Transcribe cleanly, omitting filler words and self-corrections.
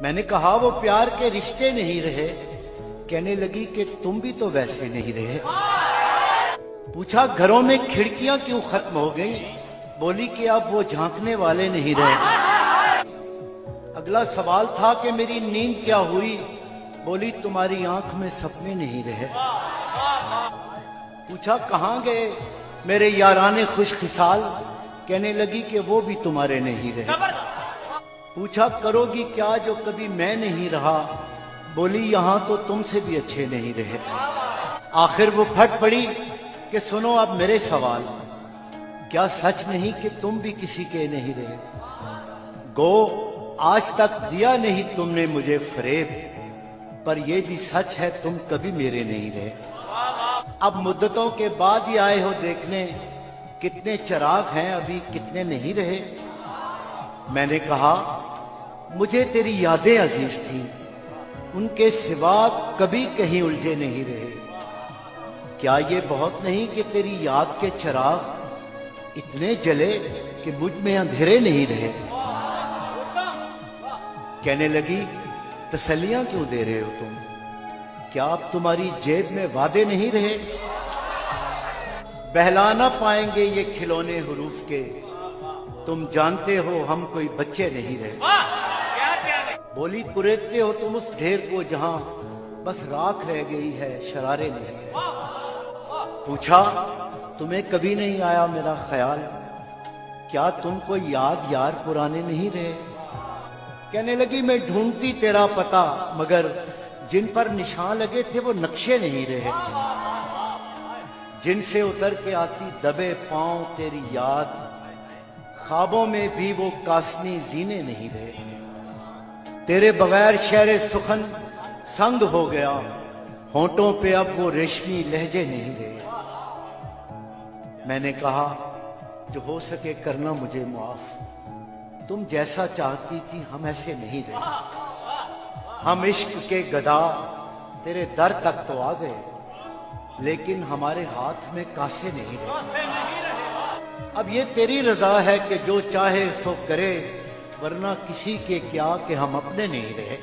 मैंने कहा वो प्यार के रिश्ते नहीं रहे। कहने लगी कि तुम भी तो वैसे नहीं रहे। पूछा घरों में खिड़कियां क्यों खत्म हो गई? बोली कि अब वो झांकने वाले नहीं रहे। अगला सवाल था कि मेरी नींद क्या हुई? बोली तुम्हारी आंख में सपने नहीं रहे। पूछा कहां गए मेरे याराने खुशखिसाल? कहने लगी कि वो भी तुम्हारे नहीं रहे। पूछा करोगी क्या जो कभी मैं नहीं रहा? बोली यहां तो तुमसे भी अच्छे नहीं रहे। आखिर वो फट पड़ी कि सुनो अब मेरे सवाल, क्या सच नहीं कि तुम भी किसी के नहीं रहे? गो आज तक दिया नहीं तुमने मुझे फरेब, पर यह भी सच है तुम कभी मेरे नहीं रहे। अब मुद्दतों के बाद ही आए हो देखने, कितने चिराग हैं अभी कितने नहीं रहे। मैंने कहा मुझे तेरी यादें अजीज थी, उनके सिवा कभी कहीं उलझे नहीं रहे। क्या ये बहुत नहीं कि तेरी याद के चिराग इतने जले कि मुझ में अंधेरे नहीं रहे? कहने लगी तसल्लियां क्यों दे रहे हो तुम? क्या अब तुम्हारी जेब में वादे नहीं रहे? बहला ना पाएंगे ये खिलौने हुरूफ के, तुम जानते हो हम कोई बच्चे नहीं रहे। बोली कुरेदते हो तुम उस ढेर को जहां बस राख रह गई है, शरारे नहीं। पूछा तुम्हें कभी नहीं आया मेरा ख्याल? क्या तुमको याद यार पुराने नहीं रहे? कहने लगी मैं ढूंढती तेरा पता, मगर जिन पर निशान लगे थे वो नक्शे नहीं रहे। जिनसे उतर के आती दबे पांव तेरी याद, ख्वाबों में भी वो कासनी जीने नहीं रहे। तेरे बगैर शहर सुखन संग हो गया, होंठों पे अब वो रेशमी लहजे नहीं रहे। मैंने कहा जो हो सके करना मुझे माफ, तुम जैसा चाहती थी हम ऐसे नहीं रहे। हम इश्क के गदा तेरे दर तक तो आ गए, लेकिन हमारे हाथ में कासे नहीं रहे। अब ये तेरी रजा है कि जो चाहे सो करे, वरना किसी के क्या कि हम अपने नहीं रहे।